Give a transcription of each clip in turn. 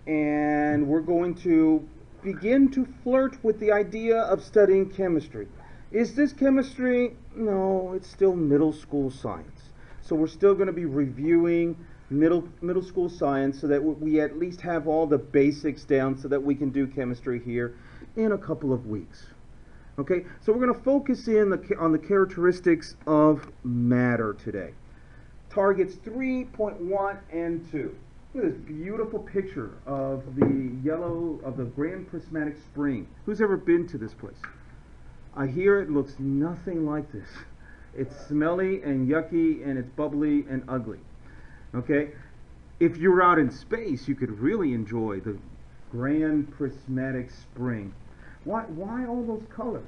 and we're going to begin to flirt with the idea of studying chemistry. Is this chemistry? No, it's still middle school science. So we're still going to be reviewing middle school science so that we at least have all the basics down so that we can do chemistry here in a couple of weeks. Okay, so we're going to focus in on the characteristics of matter today. Targets 3.1 and 2. Look at this beautiful picture of the Grand Prismatic Spring. Who's ever been to this place? I hear it looks nothing like this. It's smelly and yucky and it's bubbly and ugly. Okay? If you were out in space, you could really enjoy the Grand Prismatic Spring. Why all those colors?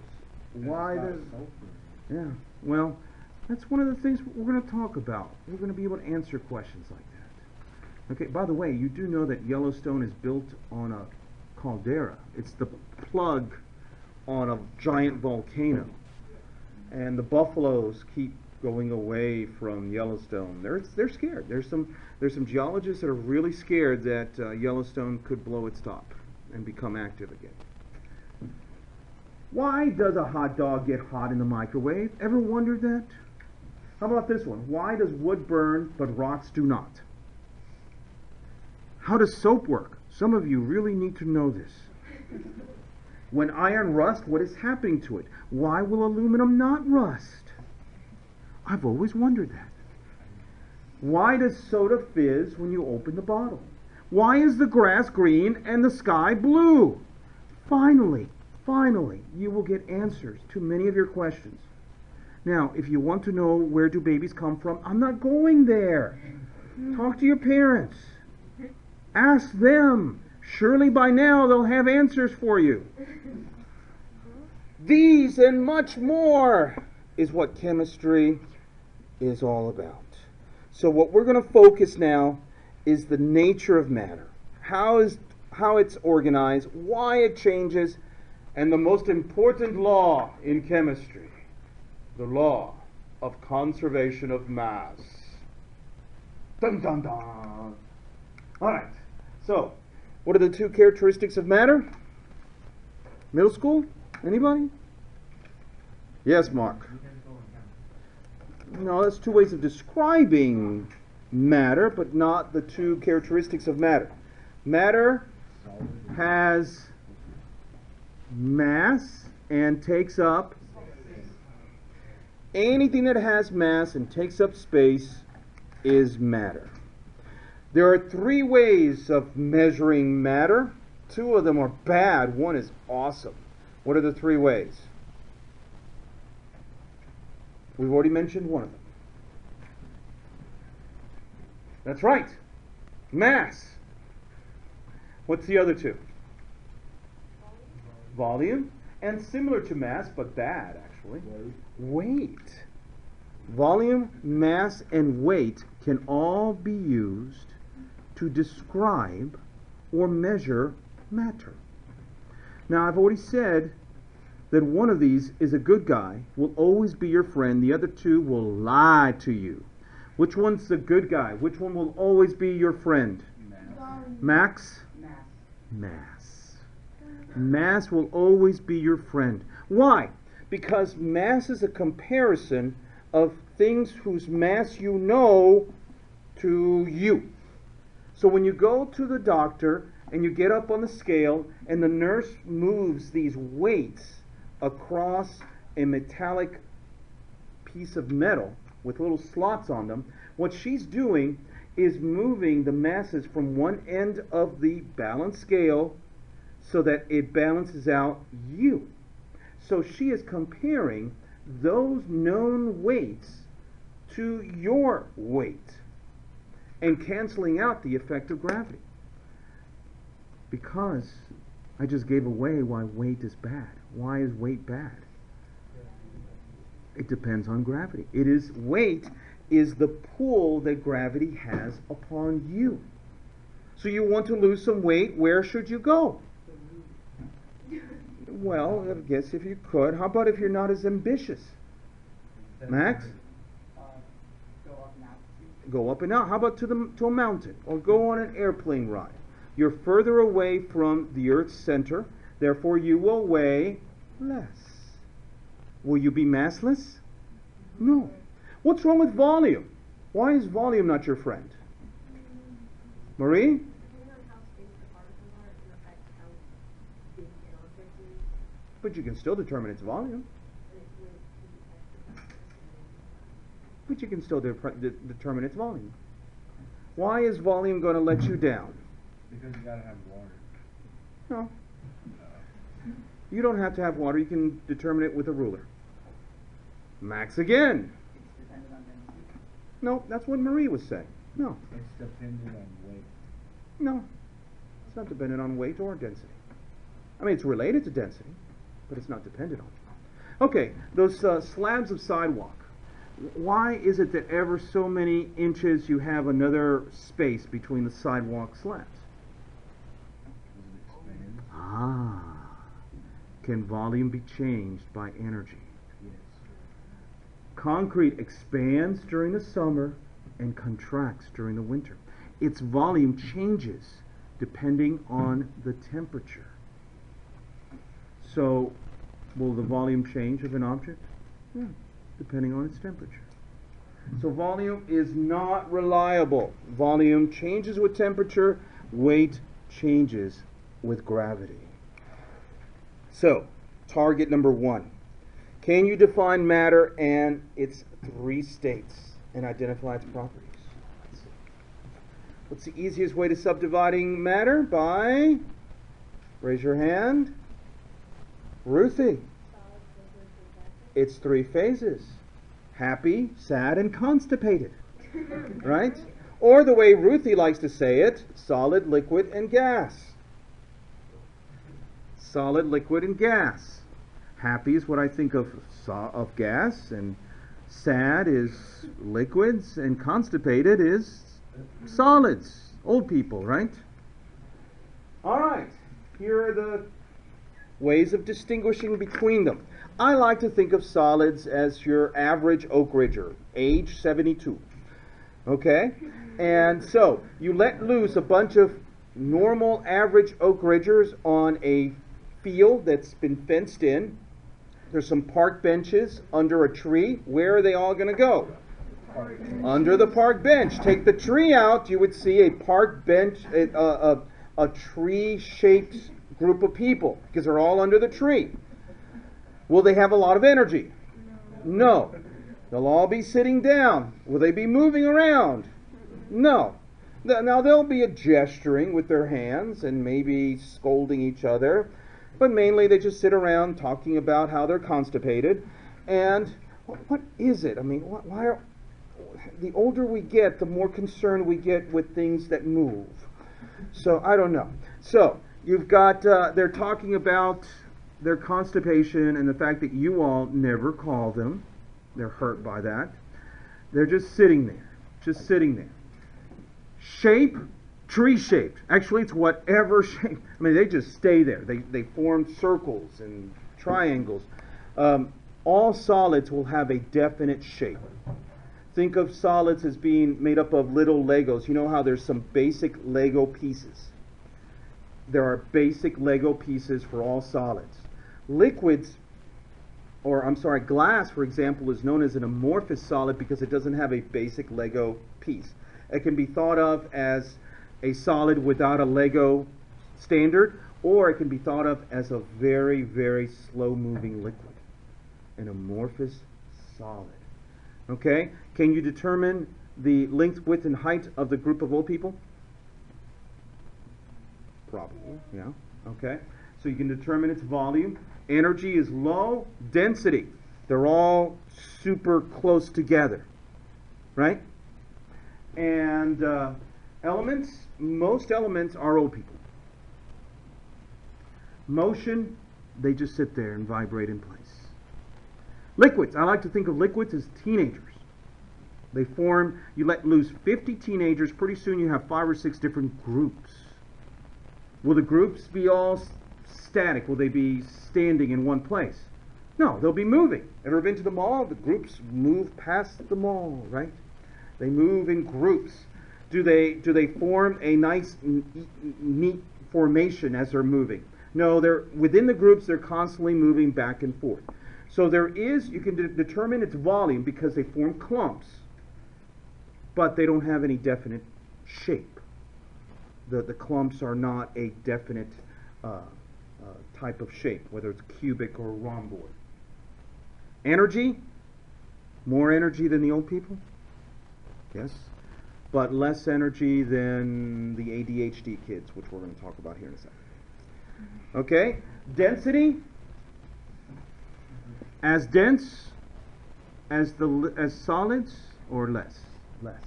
Why the... Yeah, well, that's one of the things we're going to talk about. We're going to be able to answer questions like that. Okay, by the way, you do know that Yellowstone is built on a caldera. It's the plug on a giant volcano. And the buffaloes keep going away from Yellowstone. They're scared. There's some geologists that are really scared that Yellowstone could blow its top and become active again. Why does a hot dog get hot in the microwave? Ever wondered that? How about this one? Why does wood burn but rocks do not? How does soap work? Some of you really need to know this. When iron rusts, what is happening to it? Why will aluminum not rust? I've always wondered that. Why does soda fizz when you open the bottle? Why is the grass green and the sky blue? Finally, you will get answers to many of your questions. Now, if you want to know where do babies come from, I'm not going there. Talk to your parents. Ask them. Surely by now they'll have answers for you. These and much more is what chemistry is all about. So what we're going to focus now is the nature of matter. How it's organized, why it changes, and the most important law in chemistry, the law of conservation of mass. Dun dun dun. All right. So, what are the two characteristics of matter? Middle school? Anybody? Yes, Mark. No, that's two ways of describing matter, but not the two characteristics of matter. Matter has mass and takes up anything that has mass and takes up space is matter. There are three ways of measuring matter. Two of them are bad. One is awesome. What are the three ways? We've already mentioned one of them. That's right. Mass. What's the other two? Volume. And similar to mass, but bad actually. Weight. Volume, mass, and weight can all be used to describe or measure matter. Now, I've already said that one of these is a good guy, will always be your friend. The other two will lie to you. Which one's the good guy? Which one will always be your friend? Max? Mass. Mass will always be your friend. Why? Because mass is a comparison of things whose mass you know to you. So when you go to the doctor and you get up on the scale and the nurse moves these weights across a metallic piece of metal with little slots on them, what she's doing is moving the masses from one end of the balance scale so that it balances out you. So she is comparing those known weights to your weight and canceling out the effect of gravity. Because I just gave away why weight is bad. Why is weight bad? It depends on gravity. Weight is the pull that gravity has upon you. So you want to lose some weight, where should you go? Well, I guess if you could. How about if you're not as ambitious? Max? Go up and out. How about to a mountain? Or go on an airplane ride? You're further away from the Earth's center, therefore you will weigh less. Will you be massless? No. What's wrong with volume? Why is volume not your friend? Marie? But you can still determine its volume. But you can still determine its volume. Why is volume going to let you down? Because you gotta have water. No. You don't have to have water. You can determine it with a ruler. Max again. It's dependent on density. No, that's what Marie was saying. No. It's dependent on weight. No. It's not dependent on weight or density. I mean, it's related to density, but it's not dependent on it. Okay, those slabs of sidewalk. Why is it that ever so many inches you have another space between the sidewalk slabs? Ah. Can volume be changed by energy? Yes. Concrete expands during the summer and contracts during the winter. Its volume changes depending on the temperature. So, will the volume change of an object? Yeah, depending on its temperature. So volume is not reliable. Volume changes with temperature, weight changes with gravity. So, target number 1. Can you define matter and its 3 states and identify its properties? What's the easiest way to subdividing matter? By, raise your hand, Ruthie. It's 3 phases. Happy, sad, and constipated. Right? Or the way Ruthie likes to say it, solid, liquid, and gas. Solid, liquid, and gas. Happy is what I think of gas, and sad is liquids, and constipated is solids. Old people, right? All right. Here are the ways of distinguishing between them. I like to think of solids as your average Oak Ridger, age 72. Okay? And so, you let loose a bunch of normal average Oak Ridgers on a field that's been fenced in. There's some park benches under a tree. Where are they all going to go? Under the park bench. Take the tree out, you would see a park bench, a tree-shaped group of people, because they're all under the tree. Will they have a lot of energy? No. They'll all be sitting down. Will they be moving around? No. Now there'll be a gesturing with their hands and maybe scolding each other, but mainly they just sit around talking about how they're constipated. And what is it? I mean, why are the older we get, the more concerned we get with things that move. So I don't know. So you've got they're talking about their constipation and the fact that you all never call them. They're hurt by that. They're just sitting there. Just sitting there. Shape, tree-shaped. Actually, it's whatever shape. I mean, they just stay there. They form circles and triangles. All solids will have a definite shape. Think of solids as being made up of little Legos. You know how there's some basic Lego pieces? There are basic Lego pieces for all solids. Liquids, glass, for example, is known as an amorphous solid because it doesn't have a basic Lego piece. It can be thought of as a solid without a Lego standard, or it can be thought of as a very, very slow-moving liquid. An amorphous solid. Okay? Can you determine the length, width, and height of the group of old people? Probably, yeah. Okay. So you can determine its volume. Energy is low. Density. They're all super close together. Right? And elements. Most elements are old people. Motion. They just sit there and vibrate in place. Liquids. I like to think of liquids as teenagers. They form, you let loose 50 teenagers, pretty soon you have 5 or 6 different groups. Will the groups be all static? Will they be standing in one place? No, they'll be moving. Ever been to the mall? The groups move past the mall, right? They move in groups Do they form a nice, neat formation as they're moving? No, they're within the groups. They're constantly moving back and forth. So you can determine its volume because they form clumps, but they don't have any definite shape. The clumps are not a definite type of shape, whether it's cubic or rhomboid. Energy, more energy than the old people, yes, but less energy than the ADHD kids, which we're going to talk about here in a second. Okay, density, as dense as solids or less? Less.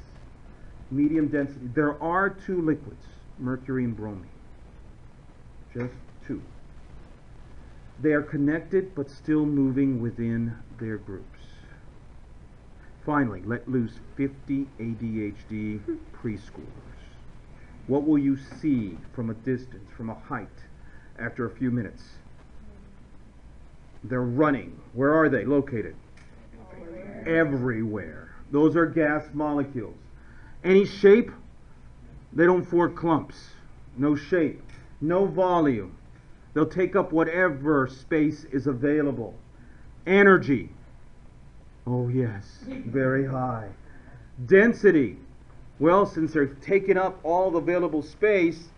Medium density. There are two liquids, mercury and bromine. Just two. They are connected but still moving within their groups. Finally, let loose 50 ADHD preschoolers. What will you see from a distance, from a height, after a few minutes? They're running. Where are they located? Everywhere. Those are gas molecules. Any shape? They don't form clumps. No shape. No volume. They'll take up whatever space is available. Energy. Oh yes, very high. Density. Well, since they're taking up all the available space,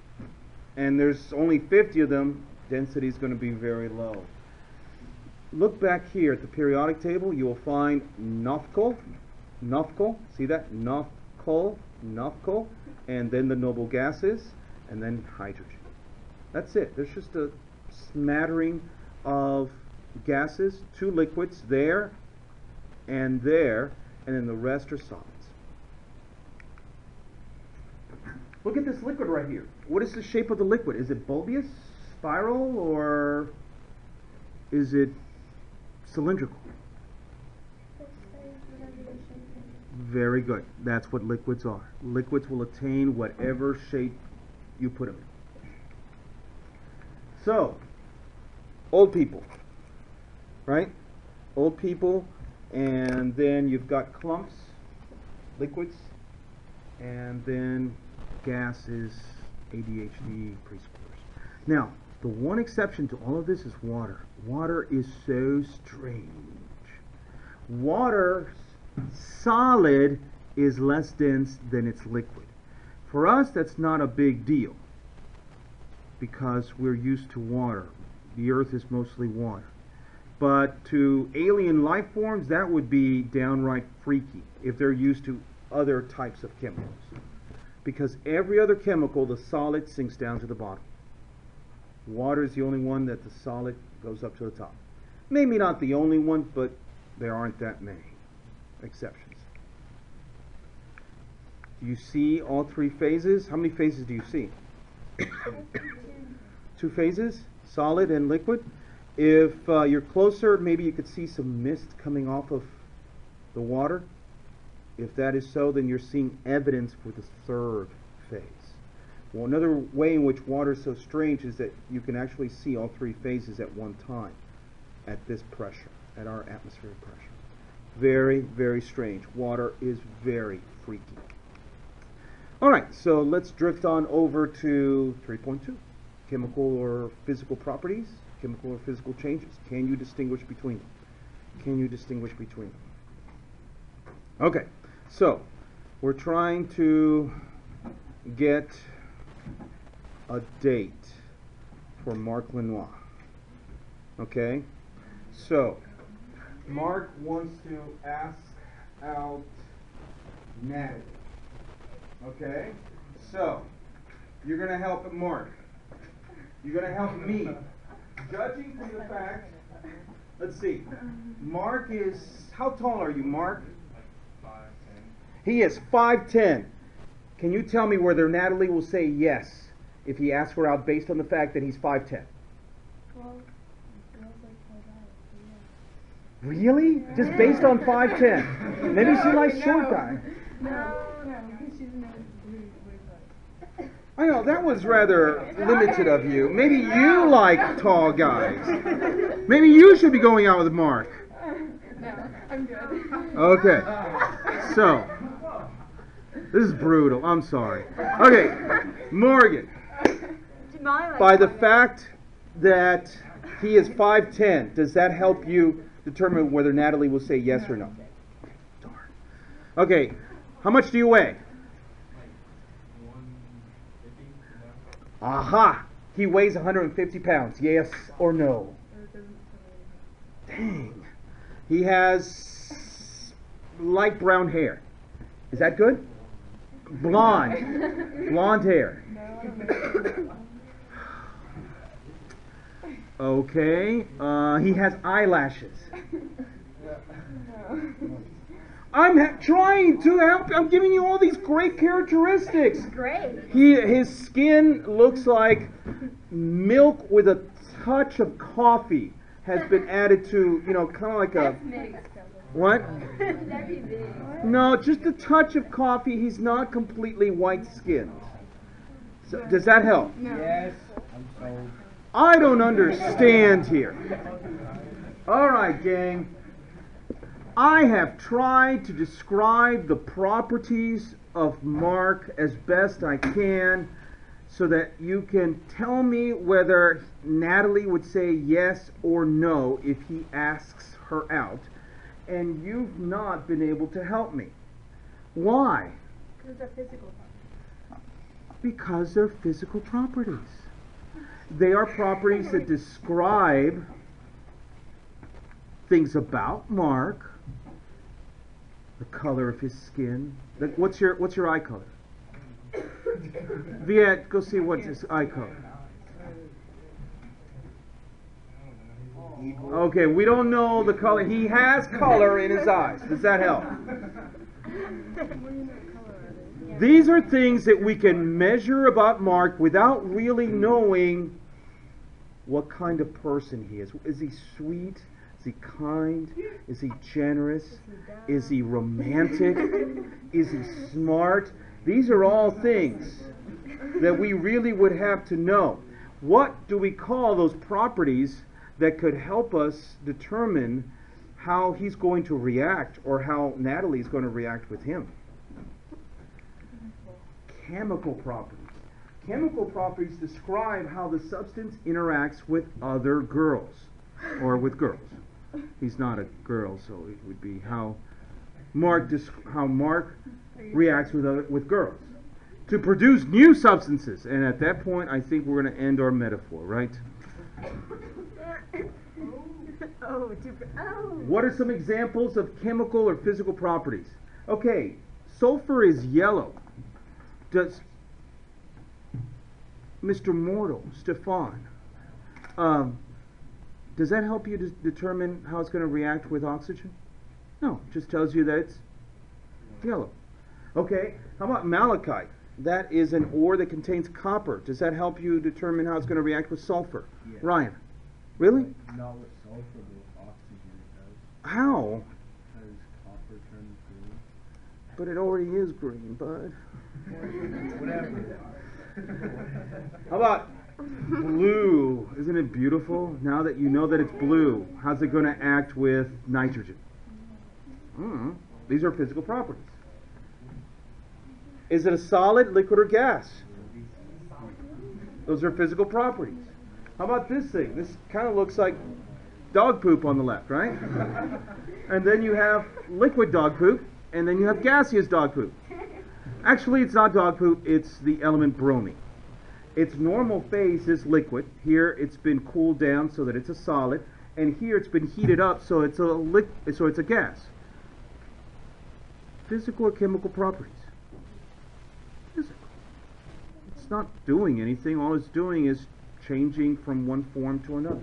and there's only 50 of them, density is going to be very low. Look back here at the periodic table. You will find Nafkol, see that? Nafkol, and then the noble gases, and then hydrogen. That's it. There's just a smattering of gases, two liquids there, and then the rest are solids. Look at this liquid right here. What is the shape of the liquid? Is it bulbous, spiral, or is it cylindrical? Very good. That's what liquids are. Liquids will attain whatever shape you put them in. So, old people, right? Old people, and then you've got clumps, liquids, and then gases, ADHD, preschoolers. Now, the one exception to all of this is water. Water is so strange. Water's solid is less dense than its liquid. For us, that's not a big deal because we're used to water. The earth is mostly water. But to alien life forms, that would be downright freaky if they're used to other types of chemicals. Because every other chemical, the solid sinks down to the bottom. Water is the only one that the solid goes up to the top. Maybe not the only one, but there aren't that many exceptions. Do you see all three phases? How many phases do you see? Two phases, solid and liquid. If you're closer, maybe you could see some mist coming off of the water. If that is so, then you're seeing evidence for the third phase. Well, another way in which water is so strange is that you can actually see all three phases at one time at this pressure, at our atmospheric pressure. Very, very strange. Water is very freaky. All right, so let's drift on over to 3.2. Chemical or physical properties, chemical or physical changes. Can you distinguish between them? Can you distinguish between them? Okay, so we're trying to get a date for Mark Lenoir. Okay, so Mark wants to ask out Natalie. Okay, so you're going to help Mark. You're going to help me. Judging from the fact, let's see, Mark is, how tall are you, Mark? 5'10". He is 5'10". Can you tell me whether Natalie will say yes if he asks her out based on the fact that he's 5'10"? Well, it feels like my dad, so Really? Just based on 5'10"? Maybe she likes short guy. No, because she's not really way. I know, that was rather limited of you. Maybe you like tall guys. Maybe you should be going out with Mark. No, I'm good. Okay. So, This is brutal. I'm sorry. Okay, Morgan. By the fact that he is 5'10", does that help you determine whether Natalie will say yes or no? Darn. Okay, how much do you weigh? Aha! He weighs 150 pounds. Yes or no? Dang. He has light brown hair. Is that good? Blonde. Blonde hair. Okay. He has eyelashes. I'm trying to help. I'm giving you all these great characteristics. Great. His skin looks like milk with a touch of coffee has been added to, kind of like a... What? That'd be big. No, just a touch of coffee. He's not completely white-skinned. So, does that help? No. Yes, I'm sold. I don't understand here. All right, gang. I have tried to describe the properties of Mark as best I can so that you can tell me whether Natalie would say yes or no if he asks her out. And you've not been able to help me. Why? Because they're physical properties. Because they're physical properties. They are properties that describe things about Mark, the color of his skin. What's your eye color? Viet, go see what's his eye color. Okay, we don't know the color. He has color in his eyes. Does that help? These are things that we can measure about Mark without really knowing what kind of person he is. Is he sweet? Is he kind? Is he generous? Is he romantic? Is he smart? These are all things that we really would have to know. What do we call those properties that could help us determine how he's going to react or how Natalie's going to react with him? Chemical properties. Chemical properties describe how the substance interacts with other girls, or with girls. He's not a girl, so it would be how Mark reacts with girls to produce new substances. And at that point, I think we're going to end our metaphor, right? What are some examples of chemical or physical properties? Okay, sulfur is yellow. Does Mr. Mortal, Stefan, does that help you to determine how it's going to react with oxygen? No, it just tells you that it's yellow. Okay, how about malachite? That is an ore that contains copper. Does that help you determine how it's going to react with sulfur? Yes. Ryan, really? Not with sulfur, but with oxygen it does. How? Because copper turns green. But it already is green, bud. Whatever. How about blue? Isn't it beautiful? Now that you know that it's blue, how's it going to act with nitrogen? These are physical properties. Is it a solid, liquid, or gas? Those are physical properties. How about this thing? This kind of looks like dog poop on the left, right? And then you have liquid dog poop, and then you have gaseous dog poop. Actually, it's not dog poop, it's the element bromine. Its normal phase is liquid. Here it's been cooled down so that it's a solid, and here it's been heated up so it's a gas. Physical or chemical properties? Physical. It's not doing anything. All it's doing is changing from one form to another.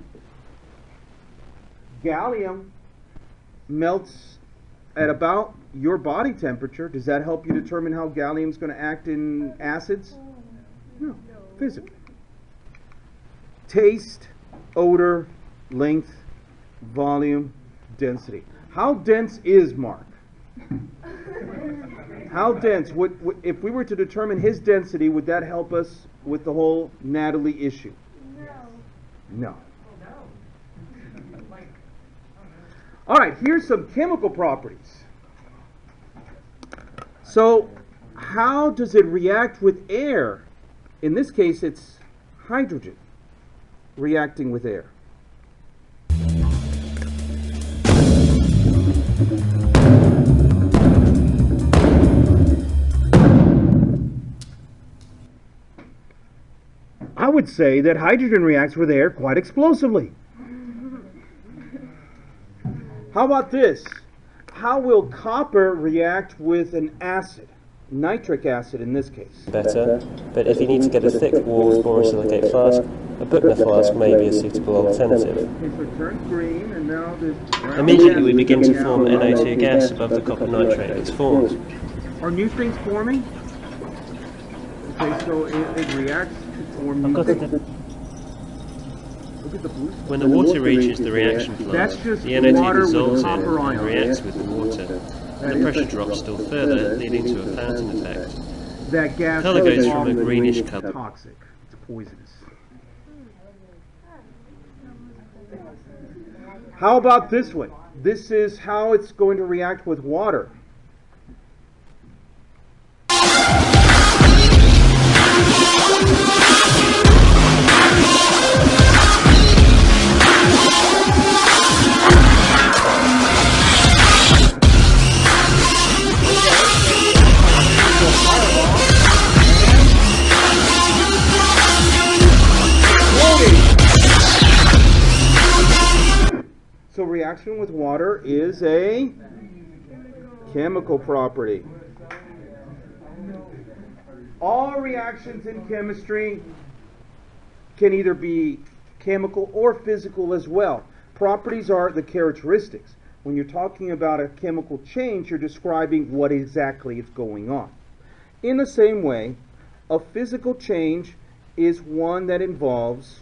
Gallium melts at about your body temperature. Does that help you determine how gallium is going to act in acids? No. Physical. Taste, odor, length, volume, density. How dense is Mark? How dense? If we were to determine his density, would that help us with the whole Natalie issue? No. All right, here's some chemical properties. So, how does it react with air? In this case, it's hydrogen reacting with air. I would say that hydrogen reacts with air quite explosively. How about this? How will copper react with an acid? Nitric acid in this case. Better, but if you need to get a thick walled borosilicate flask, a Buchner flask may be a suitable alternative. Okay, so it turns green, and now this brown Immediately we gas begin is to coming form out. NO2 gas above the copper nitrate it's formed. Are new things forming? Okay, so it reacts to form new I've got things. it. Look at the blue. When the water reaches the reaction That's plant, just the NO2 water with dissolves in copper and ions. reacts with the water, and the pressure drops still further, leading to a fountain effect. That gas Colour is goes from a greenish colour. toxic. It's poisonous. How about this one? This is how it's going to react with water. So reaction with water is a chemical property. All reactions in chemistry can either be chemical or physical as well. Properties are the characteristics. When you're talking about a chemical change, you're describing what exactly is going on. In the same way, a physical change is one that involves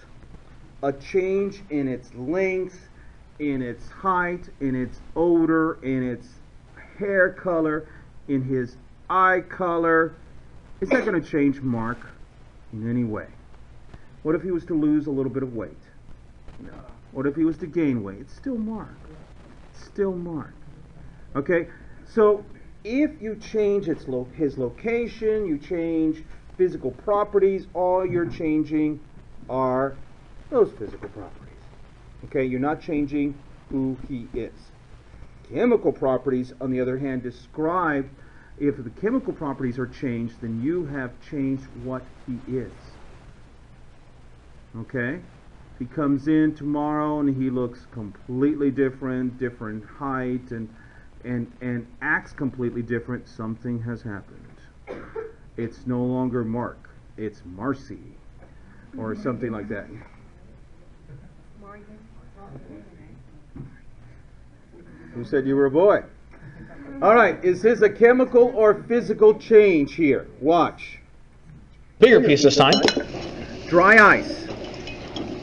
a change in its length, in its height, in its odor, in its hair color, in his eye color. Is that going to change Mark in any way? What if he was to lose a little bit of weight? No. What if he was to gain weight? It's still Mark. It's still Mark. Okay? So if you change his location, you change physical properties, all you're changing are those physical properties. Okay, you're not changing who he is. Chemical properties, on the other hand, describe, if the chemical properties are changed, then you have changed what he is. Okay? If he comes in tomorrow and he looks completely different, different height, and acts completely different, something has happened. It's no longer Mark, it's Marcy, or something like that. Who said you were a boy? All right, is this a chemical or physical change here? Watch. Bigger piece this time. Dry ice.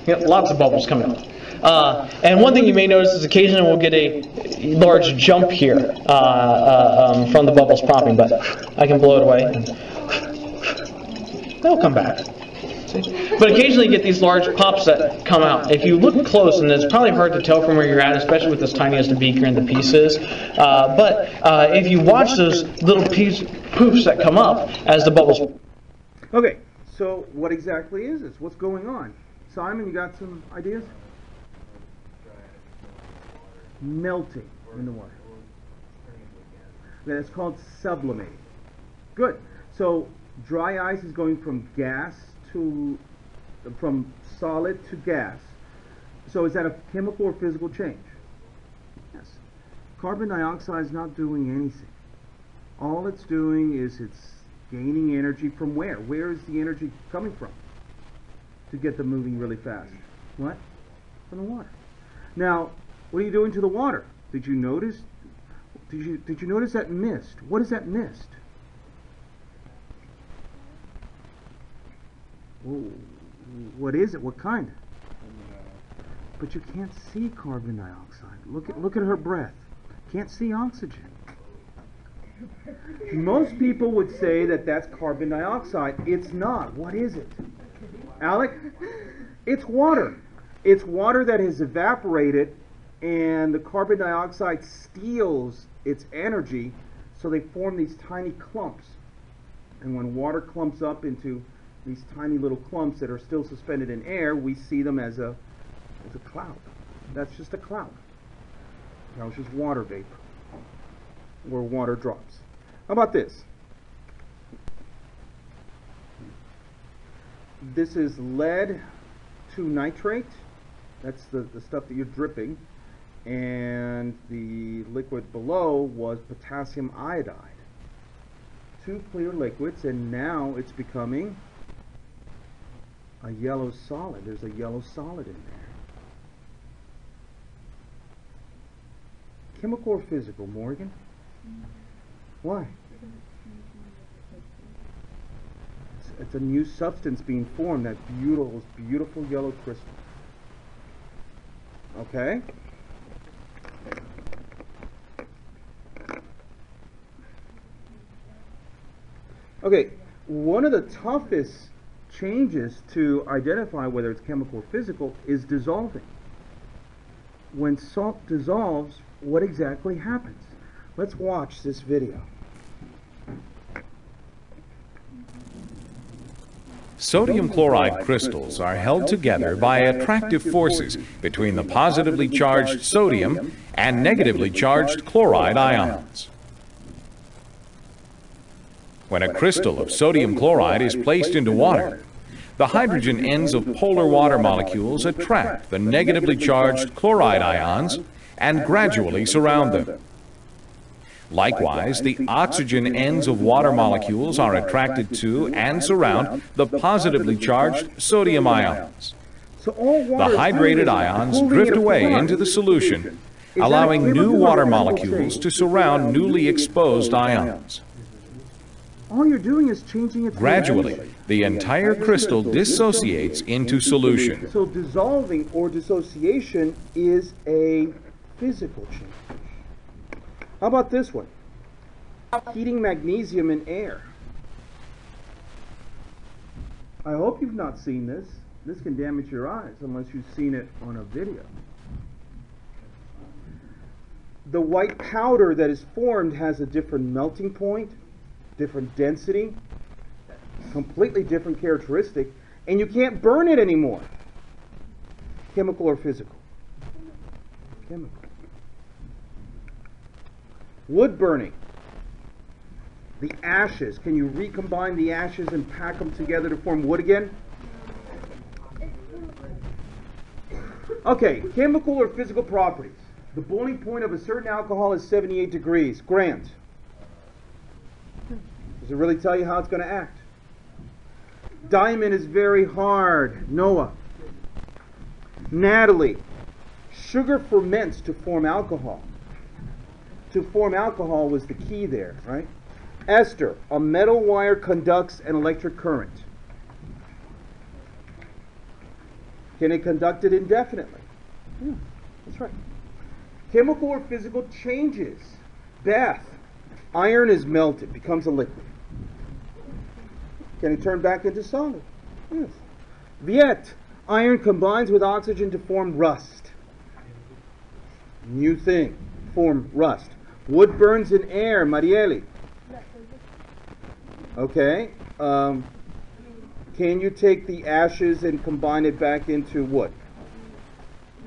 Yep, lots of bubbles coming up. And one thing you may notice is occasionally we'll get a large jump here from the bubbles popping, but I can blow it away and they'll come back. See? But occasionally you get these large pops that come out. If you look close, and it's probably hard to tell from where you're at, especially with as tiny as the beaker and the piece is, but if you watch those little poofs that come up as the bubbles. Okay, so what exactly is this? What's going on? Simon, you got some ideas? Melting in the water. That's called sublimating. Good. So dry ice is going from solid to gas. So is that a chemical or physical change? Yes. Carbon dioxide is not doing anything. All it's doing is it's gaining energy from where? Where is the energy coming from to get them moving really fast? What? From the water. Now, what are you doing to the water? Did you notice? Did you notice that mist? What is that mist? Whoa, what is it? What kind? But you can't see carbon dioxide. Look at her breath. Can't see oxygen. Most people would say that that's carbon dioxide. It's not. What is it? Alec? It's water. It's water that has evaporated, and the carbon dioxide steals its energy, so they form these tiny clumps. And when water clumps up into these tiny little clumps that are still suspended in air, we see them as a cloud. That's just a cloud. That was just water vapor, or water drops. How about this? This is lead to nitrate. That's the stuff that you're dripping. And the liquid below was potassium iodide. Two clear liquids, and now it's becoming a yellow solid. There's a yellow solid in there. Chemical or physical, Morgan? Why? It's a new substance being formed, that beautiful yellow crystal. Okay? Okay, one of the toughest changes to identify whether it's chemical or physical is dissolving. When salt dissolves, what exactly happens? Let's watch this video. Sodium chloride crystals are held together by attractive forces between the positively charged sodium and negatively charged chloride ions. When a crystal of sodium chloride is placed into water, the hydrogen ends of polar water molecules attract the negatively charged chloride ions and gradually surround them. Likewise, the oxygen ends of water molecules are attracted to and surround the positively charged sodium ions. So all water The hydrated ions drift away into the solution, allowing new water molecules to surround newly exposed ions. All you're doing is changing its Gradually, direction. the entire crystal dissociates into solution. So dissolving or dissociation is a physical change. How about this one? Heating magnesium in air. I hope you've not seen this. This can damage your eyes unless you've seen it on a video. The white powder that is formed has a different melting point, different density, completely different characteristic, and you can't burn it anymore. Chemical or physical? Chemical. Wood burning. The ashes. Can you recombine the ashes and pack them together to form wood again? Okay, chemical or physical properties. The boiling point of a certain alcohol is 78 degrees. Grant. Does it really tell you how it's going to act? Diamond is very hard. Noah. Natalie. Sugar ferments to form alcohol. To form alcohol was the key there, right? Esther, a metal wire conducts an electric current. Can it conduct it indefinitely? Yeah, that's right. Chemical or physical changes. Beth, iron is melted, becomes a liquid. Can it turn back into solid? Yes. Viet, iron combines with oxygen to form rust. New thing, form rust. Wood burns in air, Marieli. Okay. Can you take the ashes and combine it back into wood?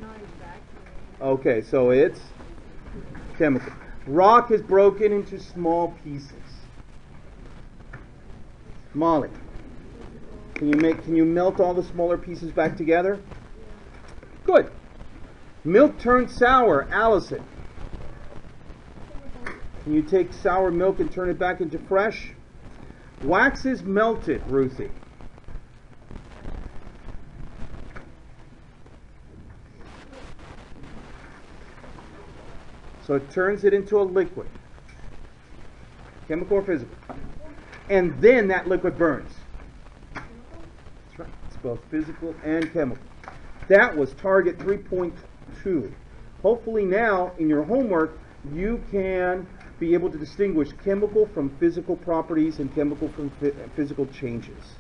Not exactly. Okay, so it's chemical. Rock is broken into small pieces. Molly, can you melt all the smaller pieces back together? Good. Milk turns sour, Allison. Can you take sour milk and turn it back into fresh? Wax is melted, Ruthie. So it turns it into a liquid. Chemical or physical? And then that liquid burns. That's right. It's both physical and chemical. That was target 3.2. Hopefully now in your homework you can be able to distinguish chemical from physical properties and chemical from physical changes.